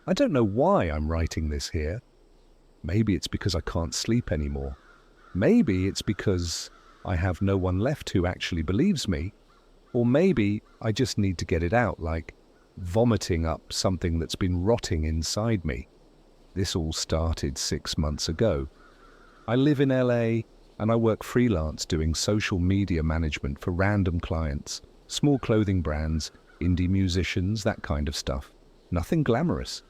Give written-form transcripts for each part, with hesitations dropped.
I don't know why I'm writing this here. Maybe it's because I can't sleep anymore. Maybe it's because I have no one left who actually believes me. Or maybe I just need to get it out, like vomiting up something that's been rotting inside me. This all started 6 months ago. I live in LA and I work freelance doing social media management for random clients, small clothing brands, indie musicians, that kind of stuff. Nothing glamorous.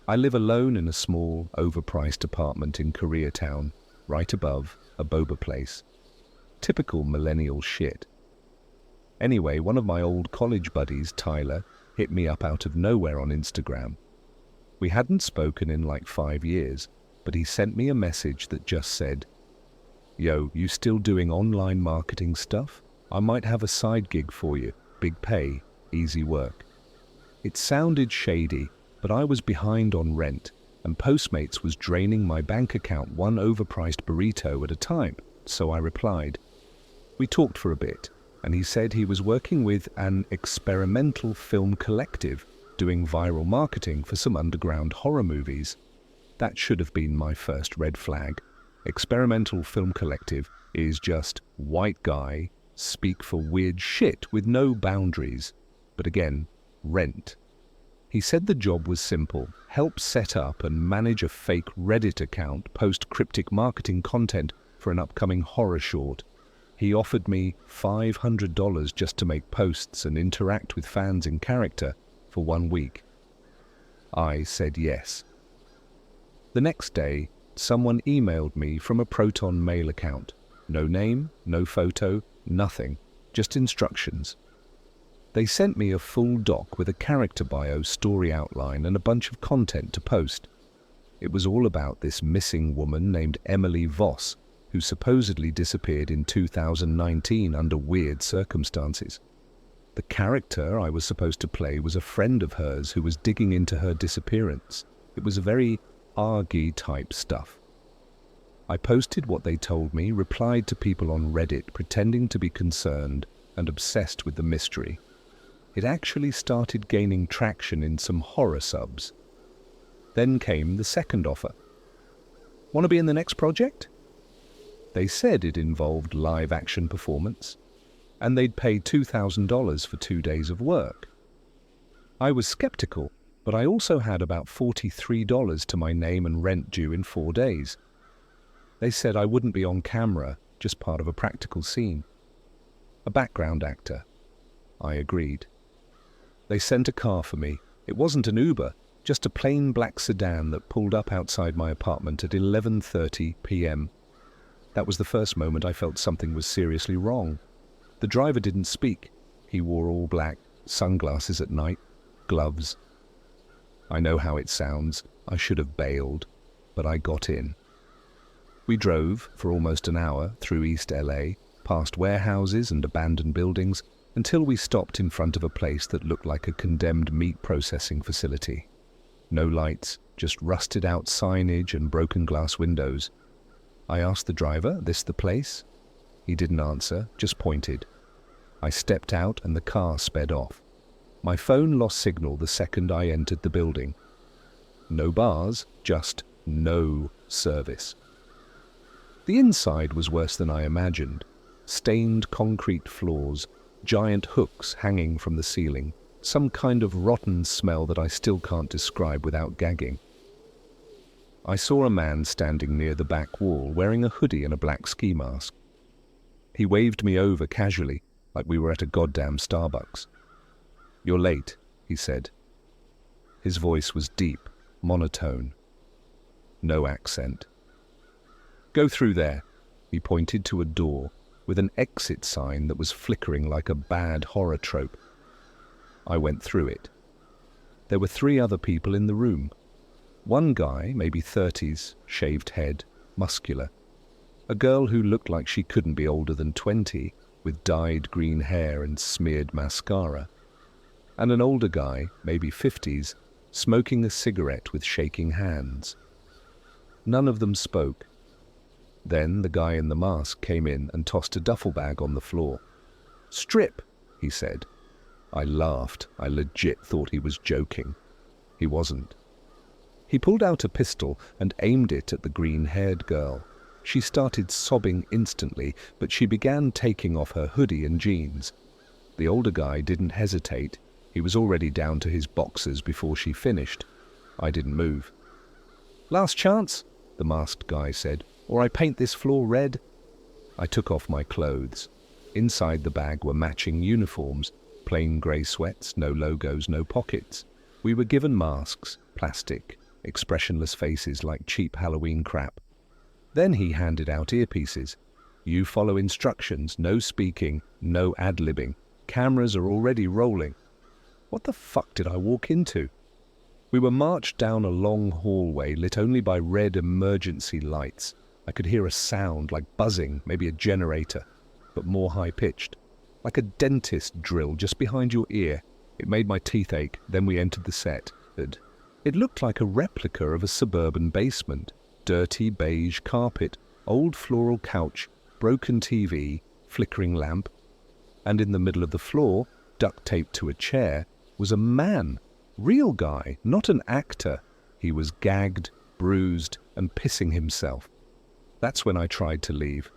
I live alone in a small, overpriced apartment in Koreatown, right above a boba place. Typical millennial shit. Anyway, one of my old college buddies, Tyler, hit me up out of nowhere on Instagram. We hadn't spoken in like 5 years, but he sent me a message that just said, "Yo, you still doing online marketing stuff? I might have a side gig for you. Big pay, easy work." It sounded shady, but I was behind on rent, and Postmates was draining my bank account one overpriced burrito at a time, so I replied. We talked for a bit, and he said he was working with an experimental film collective doing viral marketing for some underground horror movies. That should have been my first red flag. Experimental film collective is just white guy speak for weird shit with no boundaries. But again, rent. He said the job was simple: help set up and manage a fake Reddit account, post cryptic marketing content for an upcoming horror short. He offered me $500 just to make posts and interact with fans in character for 1 week. I said yes. The next day, someone emailed me from a Proton Mail account. No name, no photo, nothing, just instructions. They sent me a full doc with a character bio, story outline, and a bunch of content to post. It was all about this missing woman named Emily Voss, who supposedly disappeared in 2019 under weird circumstances. The character I was supposed to play was a friend of hers who was digging into her disappearance. It was a very argy type stuff. I posted what they told me, replied to people on Reddit pretending to be concerned and obsessed with the mystery. It actually started gaining traction in some horror subs. Then came the second offer. Want to be in the next project? They said it involved live action performance, and they'd pay $2,000 for 2 days of work. I was skeptical, but I also had about $43 to my name and rent due in 4 days. They said I wouldn't be on camera, just part of a practical scene. A background actor. I agreed. They sent a car for me. It wasn't an Uber, just a plain black sedan that pulled up outside my apartment at 11:30 p.m. That was the first moment I felt something was seriously wrong. The driver didn't speak. He wore all black, sunglasses at night, gloves. I know how it sounds. I should have bailed, but I got in. We drove for almost an hour through East LA, past warehouses and abandoned buildings, until we stopped in front of a place that looked like a condemned meat processing facility. No lights, just rusted out signage and broken glass windows. I asked the driver, "This the place?" He didn't answer, just pointed. I stepped out and the car sped off. My phone lost signal the second I entered the building. No bars, just no service. The inside was worse than I imagined. Stained concrete floors, giant hooks hanging from the ceiling, some kind of rotten smell that I still can't describe without gagging. I saw a man standing near the back wall wearing a hoodie and a black ski mask. He waved me over casually, like we were at a goddamn Starbucks. "You're late," he said. His voice was deep, monotone. No accent. "Go through there." He pointed to a door with an exit sign that was flickering like a bad horror trope. I went through it. There were 3 other people in the room. One guy, maybe 30s, shaved head, muscular. A girl who looked like she couldn't be older than 20, with dyed green hair and smeared mascara. And an older guy, maybe 50s, smoking a cigarette with shaking hands. None of them spoke. Then the guy in the mask came in and tossed a duffel bag on the floor. "Strip," he said. I laughed. I legit thought he was joking. He wasn't. He pulled out a pistol and aimed it at the green-haired girl. She started sobbing instantly, but she began taking off her hoodie and jeans. The older guy didn't hesitate. He was already down to his boxers before she finished. I didn't move. "Last chance," the masked guy said, "or I paint this floor red." I took off my clothes. Inside the bag were matching uniforms, plain grey sweats, no logos, no pockets. We were given masks, plastic, expressionless faces like cheap Halloween crap. Then he handed out earpieces. "You follow instructions, no speaking, no ad-libbing. Cameras are already rolling." What the fuck did I walk into? We were marched down a long hallway lit only by red emergency lights. I could hear a sound like buzzing, maybe a generator, but more high-pitched. Like a dentist drill just behind your ear. It made my teeth ache. Then we entered the set. It looked like a replica of a suburban basement. Dirty beige carpet, old floral couch, broken TV, flickering lamp. And in the middle of the floor, duct taped to a chair, was a man. Real guy, not an actor. He was gagged, bruised, and pissing himself. That's when I tried to leave.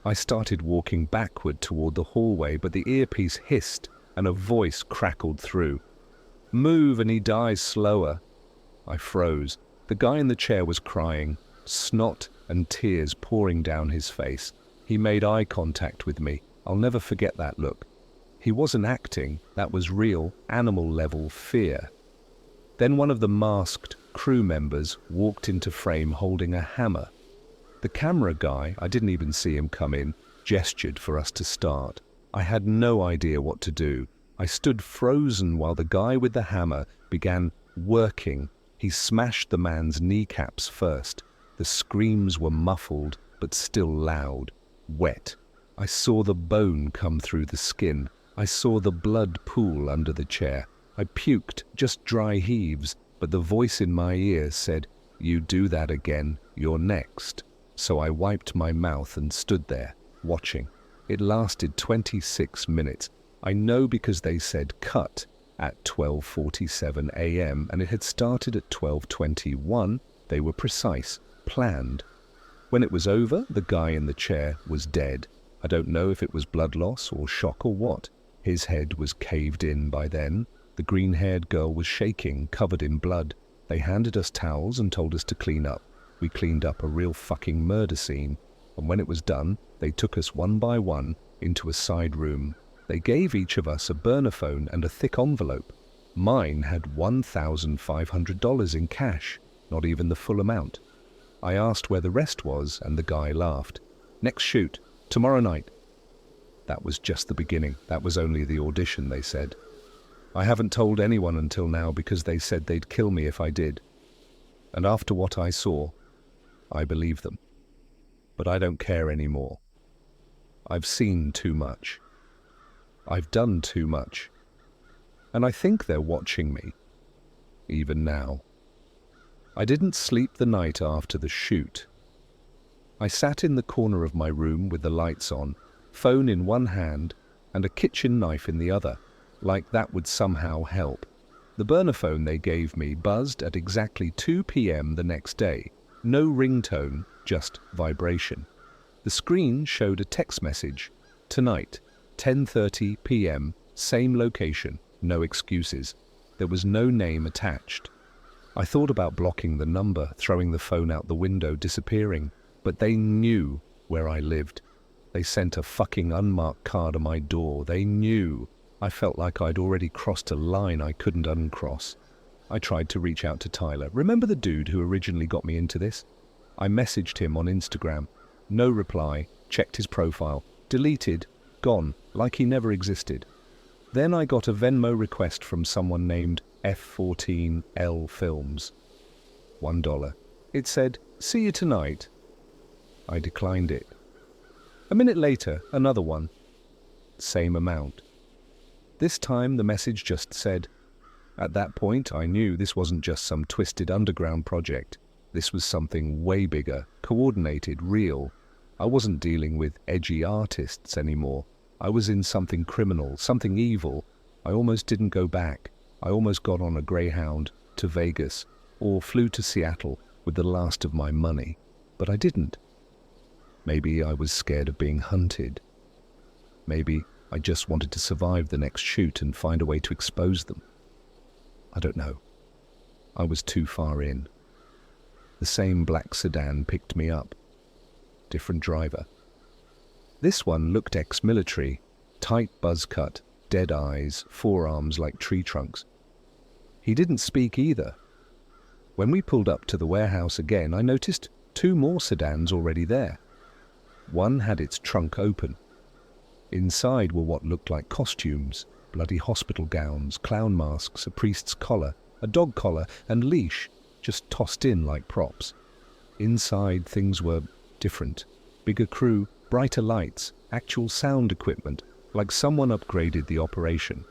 I started walking backward toward the hallway, but the earpiece hissed and a voice crackled through. "Move and he dies slower." I froze. The guy in the chair was crying, snot and tears pouring down his face. He made eye contact with me. I'll never forget that look. He wasn't acting, that was real, animal-level fear. Then one of the masked crew members walked into frame holding a hammer. The camera guy, I didn't even see him come in, gestured for us to start. I had no idea what to do. I stood frozen while the guy with the hammer began working. He smashed the man's kneecaps first. The screams were muffled, but still loud, wet. I saw the bone come through the skin. I saw the blood pool under the chair. I puked, just dry heaves, but the voice in my ear said, "You do that again, you're next." So I wiped my mouth and stood there, watching. It lasted 26 minutes. I know because they said cut at 12:47 a.m. and it had started at 12:21. They were precise, planned. When it was over, the guy in the chair was dead. I don't know if it was blood loss or shock or what. His head was caved in by then. The green-haired girl was shaking, covered in blood. They handed us towels and told us to clean up. We cleaned up a real fucking murder scene. And when it was done, they took us one by one into a side room. They gave each of us a burner phone and a thick envelope. Mine had $1,500 in cash, not even the full amount. I asked where the rest was, and the guy laughed. "Next shoot, tomorrow night." That was just the beginning. That was only the audition, they said. I haven't told anyone until now because they said they'd kill me if I did. And after what I saw, I believe them. But I don't care anymore. I've seen too much. I've done too much. And I think they're watching me, even now. I didn't sleep the night after the shoot. I sat in the corner of my room with the lights on, phone in one hand and a kitchen knife in the other, like that would somehow help. The burner phone they gave me buzzed at exactly 2 p.m. the next day. No ringtone, just vibration. The screen showed a text message. "Tonight, 10:30 p.m., same location, no excuses." There was no name attached. I thought about blocking the number, throwing the phone out the window, disappearing, but they knew where I lived. They sent a fucking unmarked card on my door. They knew. I felt like I'd already crossed a line I couldn't uncross. I tried to reach out to Tyler. Remember the dude who originally got me into this? I messaged him on Instagram. No reply. Checked his profile. Deleted. Gone. Like he never existed. Then I got a Venmo request from someone named F14L Films. $1. It said, "See you tonight." I declined it. A minute later, another one. Same amount. This time the message just said, at that point I knew this wasn't just some twisted underground project. This was something way bigger, coordinated, real. I wasn't dealing with edgy artists anymore. I was in something criminal, something evil. I almost didn't go back. I almost got on a Greyhound to Vegas. or flew to Seattle with the last of my money, but I didn't. Maybe I was scared of being hunted. Maybe I just wanted to survive the next shoot and find a way to expose them. I don't know. I was too far in. The same black sedan picked me up. Different driver. This one looked ex-military, tight buzz cut, dead eyes, forearms like tree trunks. He didn't speak either. When we pulled up to the warehouse again, I noticed 2 more sedans already there. One had its trunk open. Inside were what looked like costumes, bloody hospital gowns, clown masks, a priest's collar, a dog collar and leash, just tossed in like props. Inside things were different. Bigger crew, brighter lights, actual sound equipment, like someone upgraded the operation.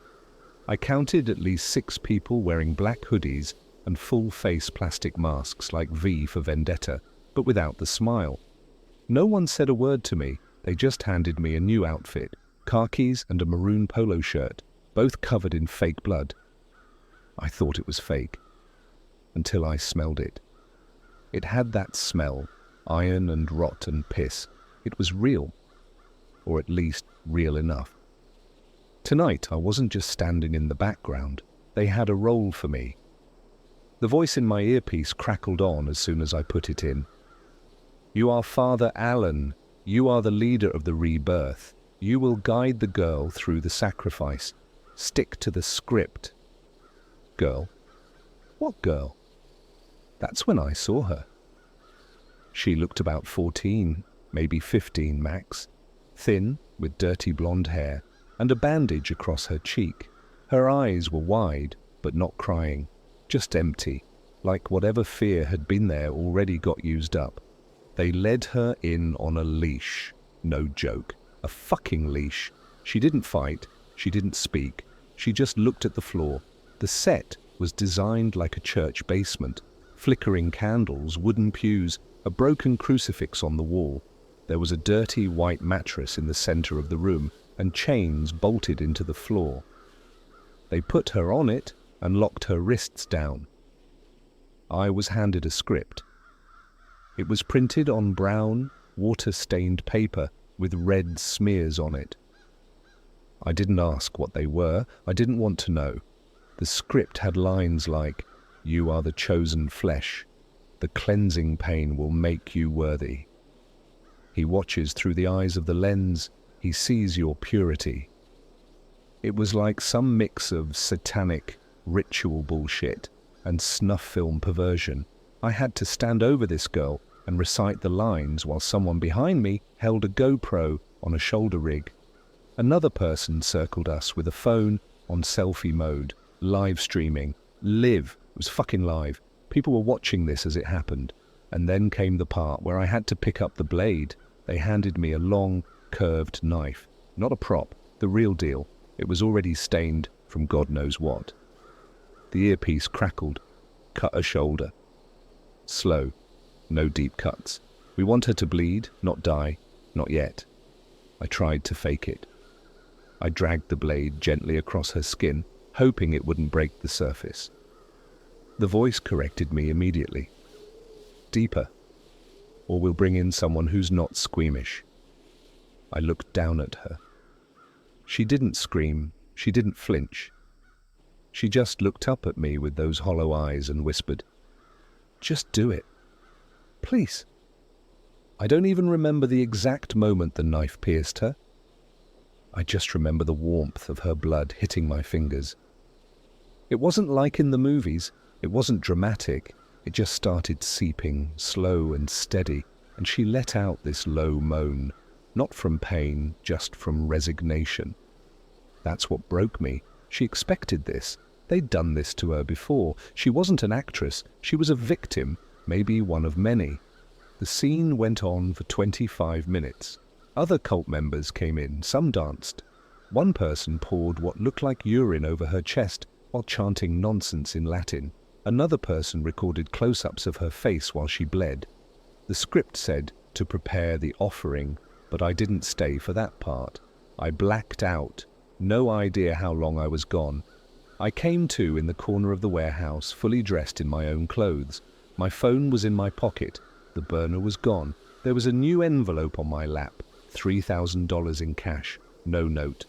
I counted at least 6 people wearing black hoodies and full-face plastic masks like V for Vendetta, but without the smile. No one said a word to me, they just handed me a new outfit, khakis and a maroon polo shirt, both covered in fake blood. I thought it was fake, until I smelled it. It had that smell, iron and rot and piss. It was real, or at least real enough. Tonight I wasn't just standing in the background, they had a role for me. The voice in my earpiece crackled on as soon as I put it in. You are Father Allen. You are the leader of the rebirth. You will guide the girl through the sacrifice. Stick to the script. Girl? What girl? That's when I saw her. She looked about 14, maybe 15 max. Thin, with dirty blonde hair, and a bandage across her cheek. Her eyes were wide, but not crying. Just empty, like whatever fear had been there already got used up. They led her in on a leash. No joke. A fucking leash. She didn't fight. She didn't speak. She just looked at the floor. The set was designed like a church basement. Flickering candles, wooden pews, a broken crucifix on the wall. There was a dirty white mattress in the center of the room, and chains bolted into the floor. They put her on it and locked her wrists down. I was handed a script. It was printed on brown, water-stained paper with red smears on it. I didn't ask what they were. I didn't want to know. The script had lines like, "You are the chosen flesh. The cleansing pain will make you worthy. He watches through the eyes of the lens. He sees your purity." It was like some mix of satanic ritual bullshit and snuff film perversion. I had to stand over this girl and recite the lines while someone behind me held a GoPro on a shoulder rig. Another person circled us with a phone on selfie mode, live streaming. Live. It was fucking live. People were watching this as it happened. And then came the part where I had to pick up the blade. They handed me a long, curved knife. Not a prop, the real deal. It was already stained from God knows what. The earpiece crackled. Cut a shoulder. Slow. No deep cuts. We want her to bleed, not die. Not yet. I tried to fake it. I dragged the blade gently across her skin, hoping it wouldn't break the surface. The voice corrected me immediately. Deeper, or we'll bring in someone who's not squeamish. I looked down at her. She didn't scream, she didn't flinch. She just looked up at me with those hollow eyes and whispered, "Just do it. Please." I don't even remember the exact moment the knife pierced her. I just remember the warmth of her blood hitting my fingers. It wasn't like in the movies. It wasn't dramatic. It just started seeping, slow and steady, and she let out this low moan, not from pain, just from resignation. That's what broke me. She expected this. They'd done this to her before. She wasn't an actress. She was a victim, maybe one of many. The scene went on for 25 minutes. Other cult members came in, some danced. One person poured what looked like urine over her chest while chanting nonsense in Latin. Another person recorded close-ups of her face while she bled. The script said to prepare the offering, but I didn't stay for that part. I blacked out. No idea how long I was gone. I came to in the corner of the warehouse, fully dressed in my own clothes. My phone was in my pocket. The burner was gone. There was a new envelope on my lap, $3,000 in cash, no note.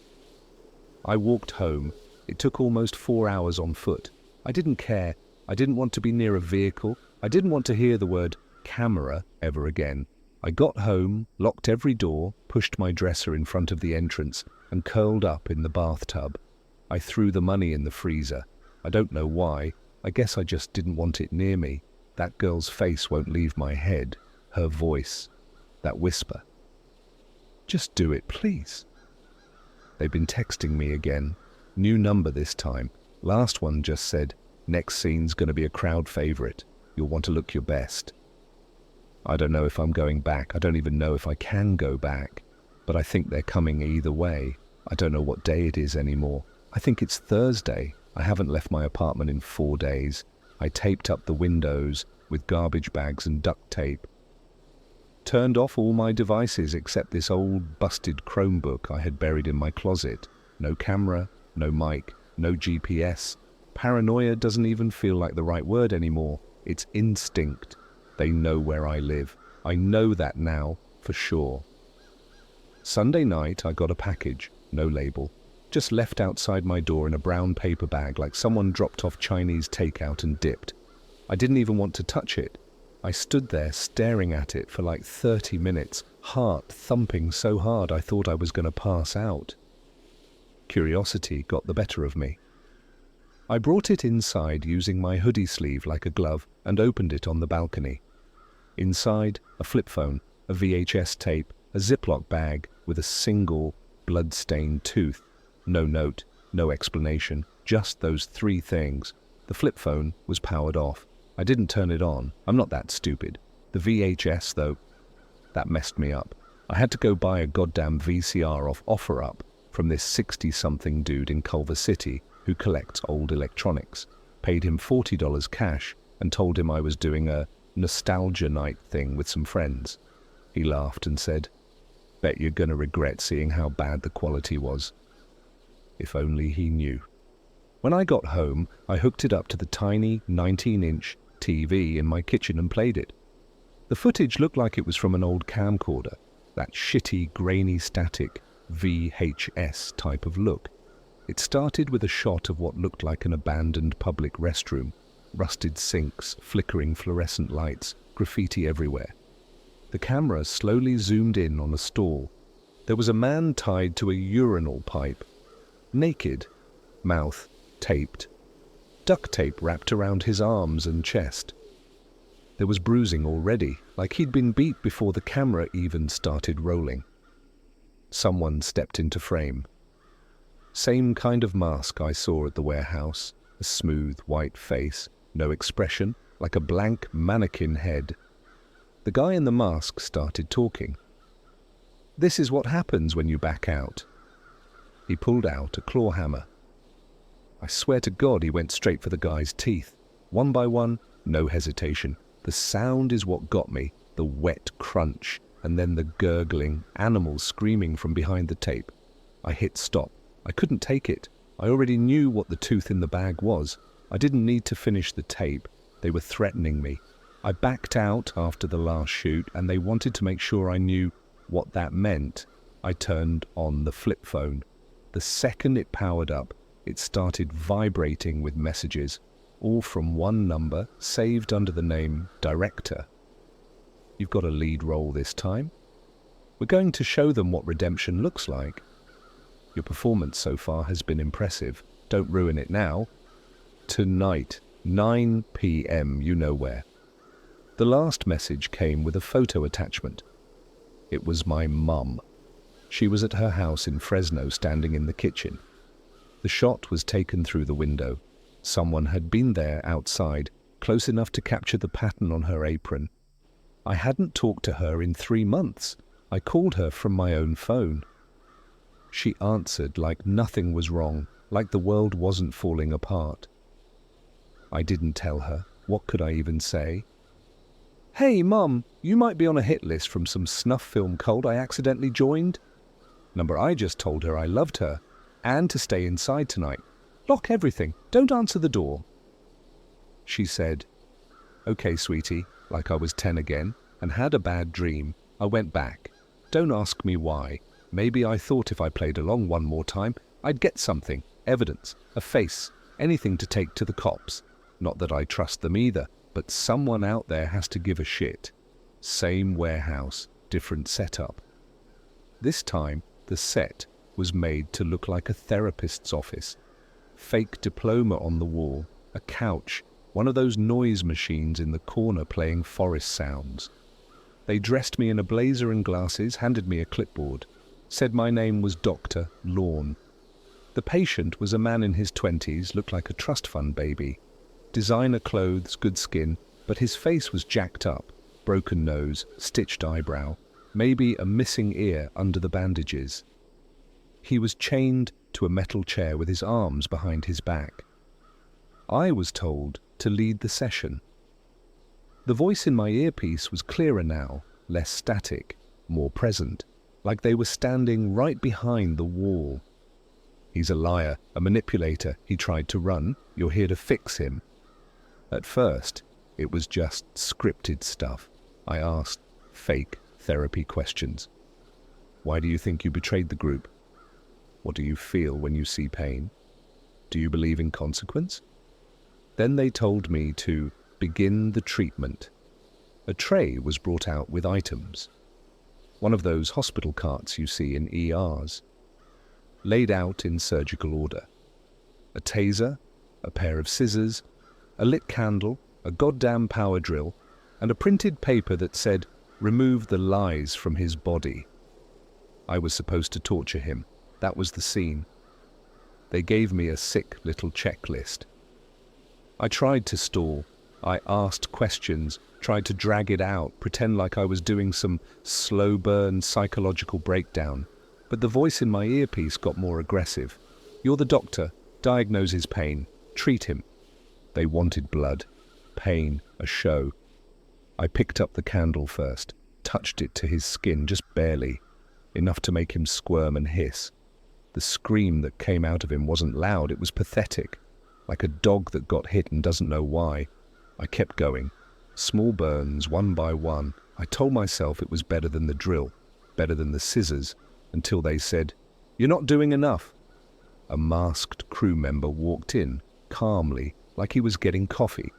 I walked home. It took almost 4 hours on foot. I didn't care. I didn't want to be near a vehicle. I didn't want to hear the word camera ever again. I got home, locked every door, pushed my dresser in front of the entrance, and curled up in the bathtub. I threw the money in the freezer. I don't know why. I guess I just didn't want it near me. That girl's face won't leave my head. Her voice. That whisper. Just do it, please. They've been texting me again. New number this time. Last one just said, next scene's gonna be a crowd favorite. You'll want to look your best. I don't know if I'm going back. I don't even know if I can go back. But I think they're coming either way. I don't know what day it is anymore. I think it's Thursday. I haven't left my apartment in 4 days. I taped up the windows with garbage bags and duct tape. Turned off all my devices except this old busted Chromebook I had buried in my closet. No camera, no mic, no GPS. Paranoia doesn't even feel like the right word anymore. It's instinct. They know where I live. I know that now, for sure. Sunday night I got a package, no label. Just left outside my door in a brown paper bag like someone dropped off Chinese takeout and dipped. I didn't even want to touch it. I stood there staring at it for like 30 minutes, heart thumping so hard I thought I was going to pass out. Curiosity got the better of me. I brought it inside using my hoodie sleeve like a glove and opened it on the balcony. Inside, a flip phone, a VHS tape, a Ziploc bag with a single blood-stained tooth. No note, no explanation, just those 3 things. The flip phone was powered off. I didn't turn it on. I'm not that stupid. The VHS, though, that messed me up. I had to go buy a goddamn VCR off OfferUp from this 60-something dude in Culver City who collects old electronics. Paid him $40 cash and told him I was doing a nostalgia night thing with some friends. He laughed and said, "Bet you're gonna regret seeing how bad the quality was." If only he knew. When I got home, I hooked it up to the tiny 19-inch TV in my kitchen and played it. The footage looked like it was from an old camcorder, that shitty, grainy, static VHS type of look. It started with a shot of what looked like an abandoned public restroom, rusted sinks, flickering fluorescent lights, graffiti everywhere. The camera slowly zoomed in on a stall. There was a man tied to a urinal pipe. Naked, mouth taped, duct tape wrapped around his arms and chest. There was bruising already, like he'd been beat before the camera even started rolling. Someone stepped into frame. Same kind of mask I saw at the warehouse, a smooth white face, no expression, like a blank mannequin head. The guy in the mask started talking. "This is what happens when you back out." He pulled out a claw hammer. I swear to God he went straight for the guy's teeth. One by one, no hesitation. The sound is what got me, the wet crunch, and then the gurgling, animals screaming from behind the tape. I hit stop. I couldn't take it. I already knew what the tooth in the bag was. I didn't need to finish the tape. They were threatening me. I backed out after the last shoot, and they wanted to make sure I knew what that meant. I turned on the flip phone. The second it powered up, it started vibrating with messages, all from one number saved under the name Director. "You've got a lead role this time. We're going to show them what redemption looks like. Your performance so far has been impressive. Don't ruin it now. Tonight, 9 p.m. you know where." The last message came with a photo attachment. It was my mum. She was at her house in Fresno, standing in the kitchen. The shot was taken through the window. Someone had been there outside, close enough to capture the pattern on her apron. I hadn't talked to her in 3 months. I called her from my own phone. She answered like nothing was wrong, like the world wasn't falling apart. I didn't tell her. What could I even say? "Hey, Mum, you might be on a hit list from some snuff film cult I accidentally joined." Number I just told her I loved her, and to stay inside tonight. Lock everything. Don't answer the door. She said, "Okay, sweetie," like I was 10 again, and had a bad dream. I went back. Don't ask me why. Maybe I thought if I played along one more time, I'd get something, evidence, a face, anything to take to the cops. Not that I trust them either, but someone out there has to give a shit. Same warehouse, different setup. This time, the set was made to look like a therapist's office. Fake diploma on the wall, a couch, one of those noise machines in the corner playing forest sounds. They dressed me in a blazer and glasses, handed me a clipboard, said my name was Dr. Lawn. The patient was a man in his 20s, looked like a trust fund baby. Designer clothes, good skin, but his face was jacked up, broken nose, stitched eyebrow, maybe a missing ear under the bandages. He was chained to a metal chair with his arms behind his back. I was told to lead the session. The voice in my earpiece was clearer now, less static, more present, like they were standing right behind the wall. "He's a liar, a manipulator. He tried to run. You're here to fix him." At first, it was just scripted stuff. I asked fake therapy questions. Why do you think you betrayed the group? What do you feel when you see pain? Do you believe in consequence? Then they told me to begin the treatment. A tray was brought out with items. One of those hospital carts you see in ERs, laid out in surgical order. A taser, a pair of scissors, a lit candle, a goddamn power drill, and a printed paper that said, "Remove the lies from his body." I was supposed to torture him. That was the scene. They gave me a sick little checklist. I tried to stall. I asked questions, tried to drag it out, pretend like I was doing some slow burn psychological breakdown. But the voice in my earpiece got more aggressive. "You're the doctor. Diagnose his pain. Treat him." They wanted blood, pain, a show. I picked up the candle first, touched it to his skin just barely, enough to make him squirm and hiss. The scream that came out of him wasn't loud, it was pathetic, like a dog that got hit and doesn't know why. I kept going. Small burns, one by one. I told myself it was better than the drill, better than the scissors, until they said, "You're not doing enough." A masked crew member walked in, calmly, like he was getting coffee.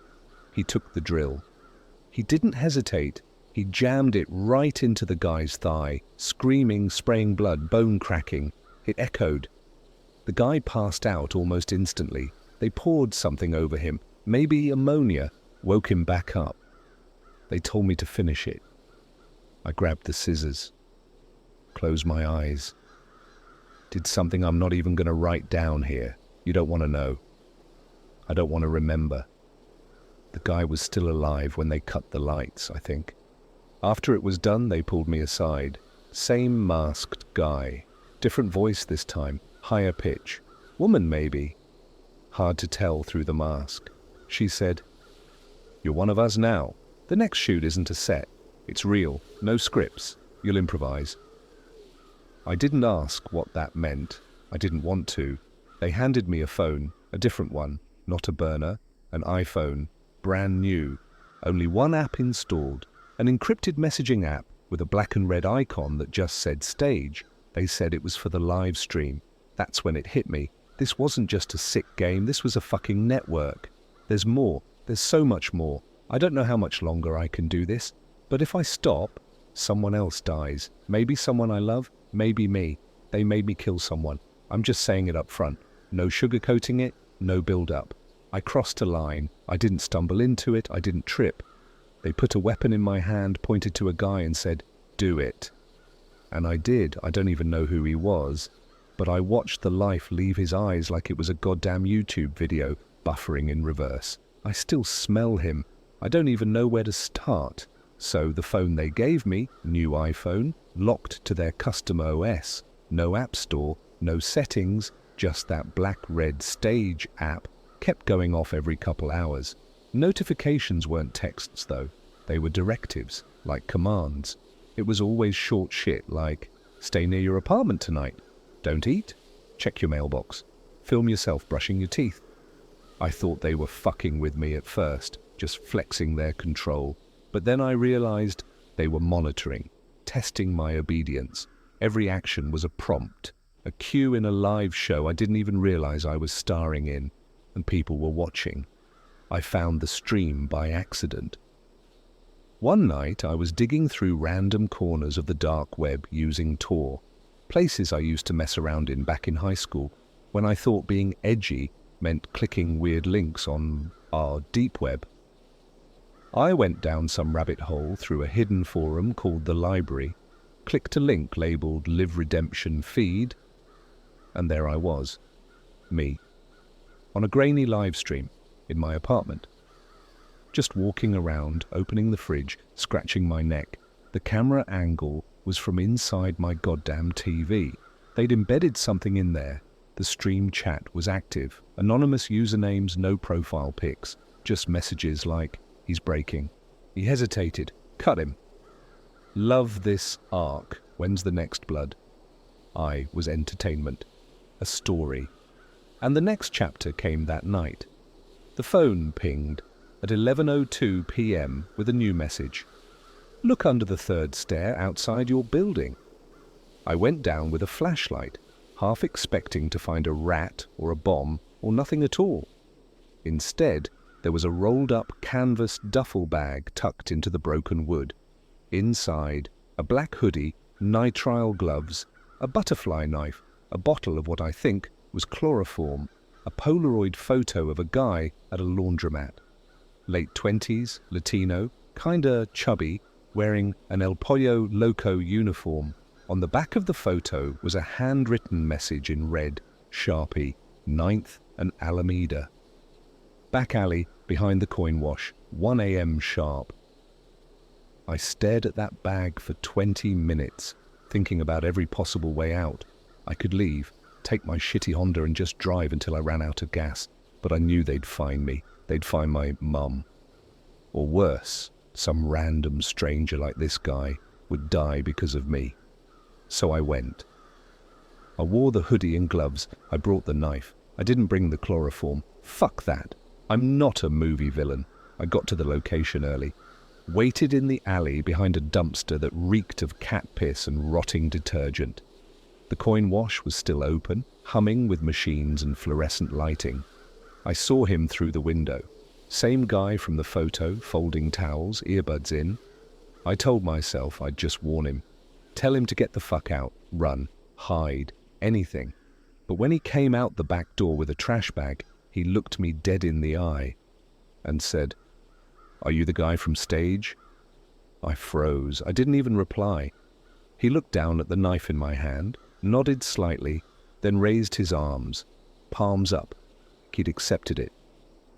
He took the drill. He didn't hesitate. He jammed it right into the guy's thigh, screaming, spraying blood, bone cracking. It echoed. The guy passed out almost instantly. They poured something over him, maybe ammonia, woke him back up. They told me to finish it. I grabbed the scissors, closed my eyes. Did something I'm not even going to write down here. You don't want to know. I don't want to remember. The guy was still alive when they cut the lights, I think. After it was done, they pulled me aside. Same masked guy. Different voice this time, higher pitch. Woman, maybe. Hard to tell through the mask. She said, "You're one of us now. The next shoot isn't a set. It's real. No scripts. You'll improvise." I didn't ask what that meant. I didn't want to. They handed me a phone, a different one, not a burner, an iPhone, brand new. Only one app installed, an encrypted messaging app with a black and red icon that just said stage. They said it was for the live stream. That's when it hit me. This wasn't just a sick game, this was a fucking network. There's more. There's so much more. I don't know how much longer I can do this, but if I stop, someone else dies. Maybe someone I love, maybe me. They made me kill someone. I'm just saying it up front. No sugarcoating it, no build-up. I crossed a line. I didn't stumble into it, I didn't trip. They put a weapon in my hand, pointed to a guy and said, "Do it." And I did. I don't even know who he was, but I watched the life leave his eyes like it was a goddamn YouTube video, buffering in reverse. I still smell him. I don't even know where to start. So the phone they gave me, new iPhone, locked to their custom OS. No app store, no settings, just that black-red stage app, kept going off every couple hours. Notifications weren't texts though. They were directives, like commands. It was always short shit like, "Stay near your apartment tonight. Don't eat. Check your mailbox. Film yourself brushing your teeth. I thought they were fucking with me at first, just flexing their control. But then I realized they were monitoring, testing my obedience. Every action was a prompt, a cue in a live show I didn't even realize I was starring in, and people were watching. I found the stream by accident. One night I was digging through random corners of the dark web using Tor, places I used to mess around in back in high school, when I thought being edgy meant clicking weird links on our deep web. I went down some rabbit hole through a hidden forum called The Library, clicked a link labeled Live Redemption Feed, and there I was, me, on a grainy live stream in my apartment. Just walking around, opening the fridge, scratching my neck. The camera angle was from inside my goddamn TV. They'd embedded something in there. The stream chat was active. Anonymous usernames, no profile pics. Just messages like, he's breaking. He hesitated. Cut him. Love this arc. When's the next blood? I was entertainment. A story. And the next chapter came that night. The phone pinged at 11:02 p.m. with a new message. Look under the third stair outside your building. I went down with a flashlight, half expecting to find a rat or a bomb or nothing at all. Instead, there was a rolled-up canvas duffel bag tucked into the broken wood. Inside, a black hoodie, nitrile gloves, a butterfly knife, a bottle of what I think was chloroform, a Polaroid photo of a guy at a laundromat. Late 20s, Latino, kinda chubby, wearing an El Pollo Loco uniform. On the back of the photo was a handwritten message in red, Sharpie, 9th and Alameda. Back alley, behind the coin wash, 1 a.m. sharp. I stared at that bag for 20 minutes, thinking about every possible way out. I could leave, take my shitty Honda and just drive until I ran out of gas, but I knew they'd find me. They'd find my mum. Or worse, some random stranger like this guy would die because of me. So I went. I wore the hoodie and gloves. I brought the knife. I didn't bring the chloroform. Fuck that. I'm not a movie villain. I got to the location early. Waited in the alley behind a dumpster that reeked of cat piss and rotting detergent. The coin wash was still open, humming with machines and fluorescent lighting. I saw him through the window. Same guy from the photo, folding towels, earbuds in. I told myself I'd just warn him. Tell him to get the fuck out, run, hide, anything. But when he came out the back door with a trash bag, he looked me dead in the eye and said, "Are you the guy from stage?" I froze. I didn't even reply. He looked down at the knife in my hand, nodded slightly, then raised his arms, palms up. He'd accepted it.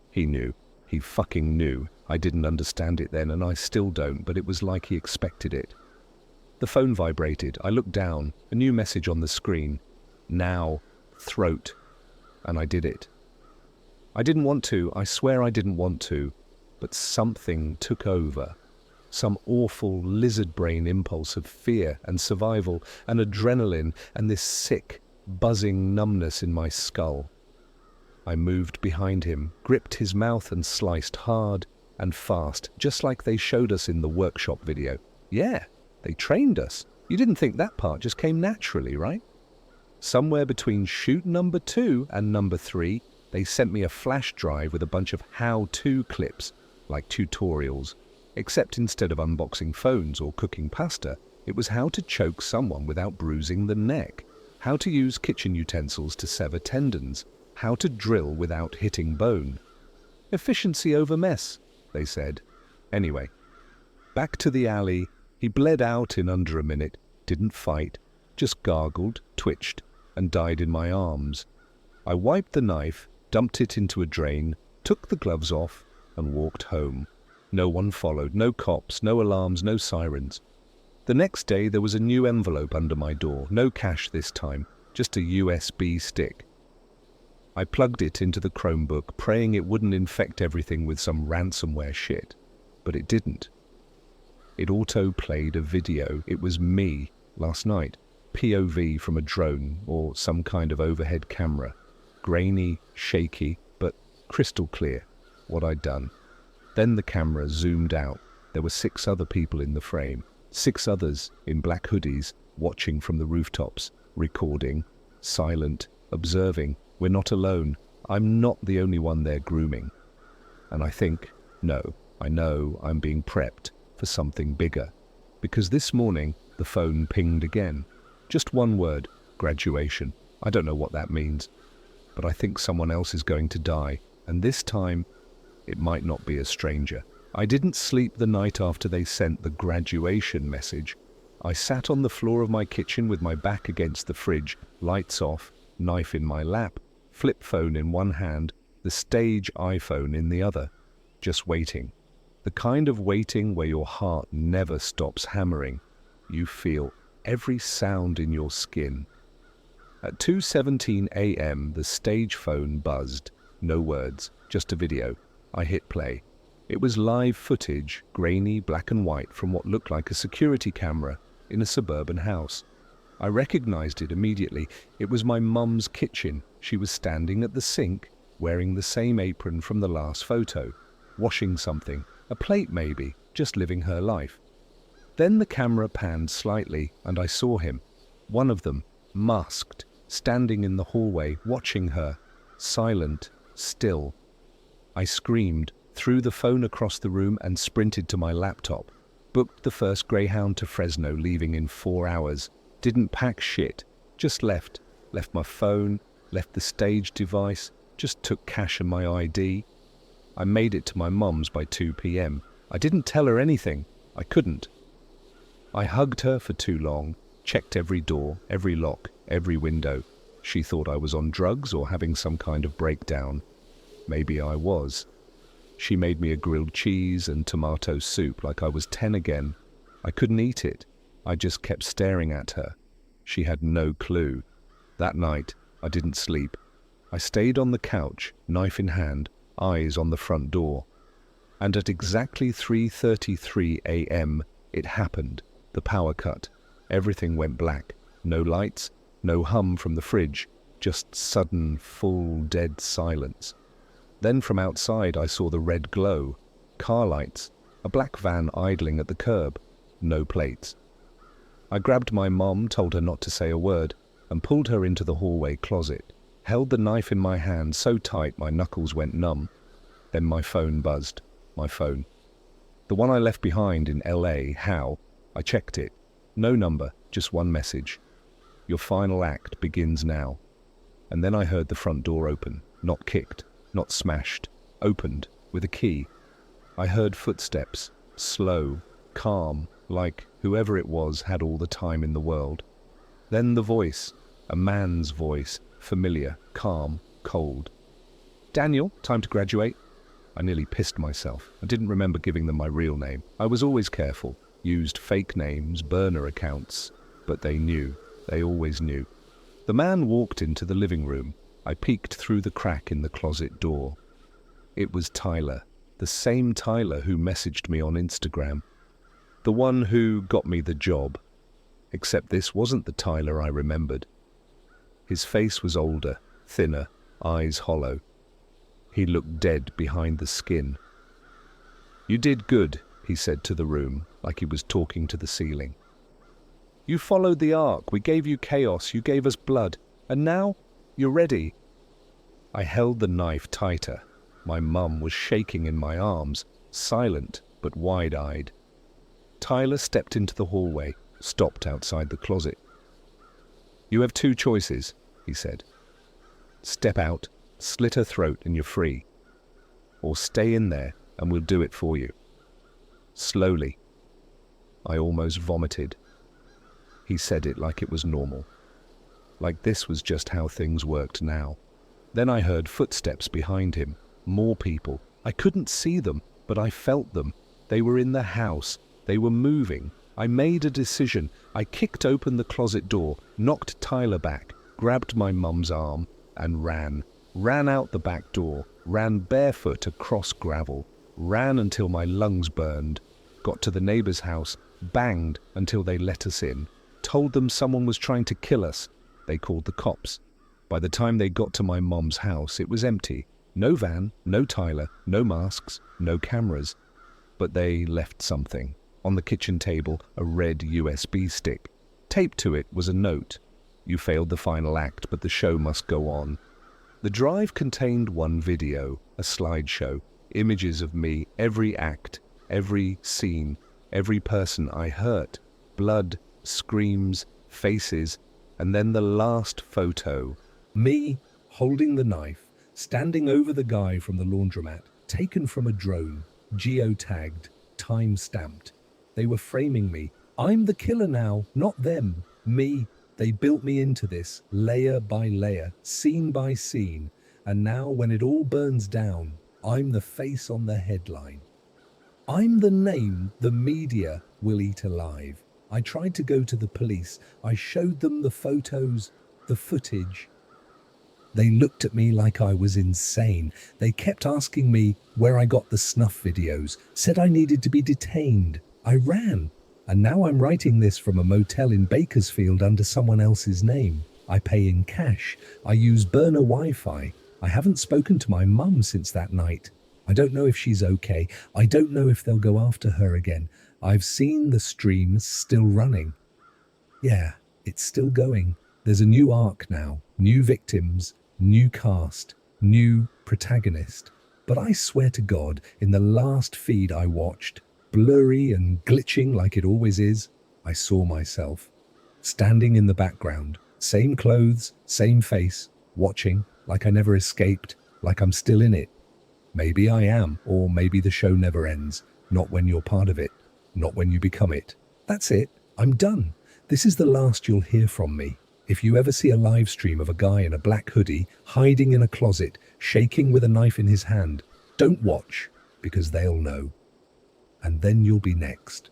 He knew. He fucking knew. I didn't understand it then, and I still don't, but it was like he expected it. The phone vibrated. I looked down. A new message on the screen. Now, throat. And I did it. I didn't want to. I swear I didn't want to. But something took over. Some awful lizard brain impulse of fear and survival and adrenaline and this sick, buzzing numbness in my skull. I moved behind him, gripped his mouth and sliced hard and fast, just like they showed us in the workshop video. Yeah, they trained us. You didn't think that part just came naturally, right? Somewhere between shoot number 2 and number 3, they sent me a flash drive with a bunch of how-to clips, like tutorials, except instead of unboxing phones or cooking pasta, it was how to choke someone without bruising the neck, how to use kitchen utensils to sever tendons, how to drill without hitting bone. Efficiency over mess, they said. Anyway, back to the alley. He bled out in under a minute, didn't fight, just gargled, twitched, and died in my arms. I wiped the knife, dumped it into a drain, took the gloves off, and walked home. No one followed, no cops, no alarms, no sirens. The next day there was a new envelope under my door, no cash this time, just a USB stick. I plugged it into the Chromebook, praying it wouldn't infect everything with some ransomware shit, but it didn't. It auto-played a video. It was me, last night, POV from a drone or some kind of overhead camera. grainy, shaky, but crystal clear what I'd done. Then the camera zoomed out. There were 6 other people in the frame, 6 others in black hoodies, watching from the rooftops, recording, silent, observing. We're not alone. I'm not the only one they're grooming. And I think, no, I know I'm being prepped for something bigger. Because this morning, the phone pinged again. Just one word, graduation. I don't know what that means. But I think someone else is going to die. And this time, it might not be a stranger. I didn't sleep the night after they sent the graduation message. I sat on the floor of my kitchen with my back against the fridge, lights off, knife in my lap, flip phone in one hand, the stage iPhone in the other, just waiting. The kind of waiting where your heart never stops hammering. You feel every sound in your skin. At 2:17 a.m., the stage phone buzzed. No words, just a video. I hit play. It was live footage, grainy, black and white, from what looked like a security camera in a suburban house. I recognized it immediately. It was my mum's kitchen. She was standing at the sink, wearing the same apron from the last photo, washing something, a plate maybe, just living her life. Then the camera panned slightly, and I saw him, one of them, masked, standing in the hallway, watching her, silent, still. I screamed, threw the phone across the room and sprinted to my laptop. Booked the first Greyhound to Fresno, leaving in 4 hours. Didn't pack shit, just left. Left my phone, left the stage device, just took cash and my ID. I made it to my mum's by 2 p.m. I didn't tell her anything. I couldn't. I hugged her for too long, checked every door, every lock, every window. She thought I was on drugs or having some kind of breakdown. Maybe I was. She made me a grilled cheese and tomato soup like I was 10 again. I couldn't eat it. I just kept staring at her. She had no clue. That night, I didn't sleep. I stayed on the couch, knife in hand, eyes on the front door. And at exactly 3:33 a.m., it happened. The power cut. Everything went black. No lights, no hum from the fridge, just sudden, full, dead silence. Then from outside I saw the red glow, car lights, a black van idling at the curb, no plates. I grabbed my mom, told her not to say a word, and pulled her into the hallway closet, held the knife in my hand so tight my knuckles went numb. Then my phone buzzed, my phone. The one I left behind in LA, how? I checked it. No number, just one message. Your final act begins now. And then I heard the front door open, not kicked. Not smashed, opened, with a key. I heard footsteps, slow, calm, like whoever it was had all the time in the world. Then the voice, a man's voice, familiar, calm, cold. Daniel, time to graduate. I nearly pissed myself. I didn't remember giving them my real name. I was always careful, used fake names, burner accounts, but they knew. They always knew. The man walked into the living room. I peeked through the crack in the closet door. It was Tyler, the same Tyler who messaged me on Instagram. The one who got me the job. Except this wasn't the Tyler I remembered. His face was older, thinner, eyes hollow. He looked dead behind the skin. You did good, he said to the room, like he was talking to the ceiling. You followed the arc, we gave you chaos, you gave us blood, and now you're ready. I held the knife tighter. My mum was shaking in my arms, silent but wide-eyed. Tyler stepped into the hallway, stopped outside the closet. You have 2 choices, he said. Step out, slit her throat and you're free. Or stay in there and we'll do it for you. Slowly. I almost vomited. He said it like it was normal. Like this was just how things worked now. Then I heard footsteps behind him. More people. I couldn't see them, but I felt them. They were in the house. They were moving. I made a decision. I kicked open the closet door, knocked Tyler back, grabbed my mum's arm, and ran. Ran out the back door, ran barefoot across gravel, ran until my lungs burned, got to the neighbor's house, banged until they let us in, told them someone was trying to kill us. They called the cops. By the time they got to my mom's house, it was empty. No van, no Tyler, no masks, no cameras. But they left something. On the kitchen table, a red USB stick. Taped to it was a note. You failed the final act, but the show must go on. The drive contained one video, a slideshow, images of me, every act, every scene, every person I hurt, blood, screams, faces, and then the last photo. Me, holding the knife, standing over the guy from the laundromat, taken from a drone, geotagged, time-stamped. They were framing me. I'm the killer now, not them. Me. They built me into this, layer by layer, scene by scene. And now, when it all burns down, I'm the face on the headline. I'm the name the media will eat alive. I tried to go to the police. I showed them the photos, the footage. They looked at me like I was insane. They kept asking me where I got the snuff videos, said I needed to be detained. I ran. And now I'm writing this from a motel in Bakersfield under someone else's name. I pay in cash. I use burner Wi-Fi. I haven't spoken to my mum since that night. I don't know if she's okay. I don't know if they'll go after her again. I've seen the streams still running. Yeah, it's still going. There's a new arc now. New victims, new cast, new protagonist. But I swear to God, in the last feed I watched, blurry and glitching like it always is, I saw myself. Standing in the background, same clothes, same face, watching, like I never escaped, like I'm still in it. Maybe I am, or maybe the show never ends. Not when you're part of it, not when you become it. That's it, I'm done. This is the last you'll hear from me. If you ever see a live stream of a guy in a black hoodie, hiding in a closet, shaking with a knife in his hand, don't watch, because they'll know. And then you'll be next.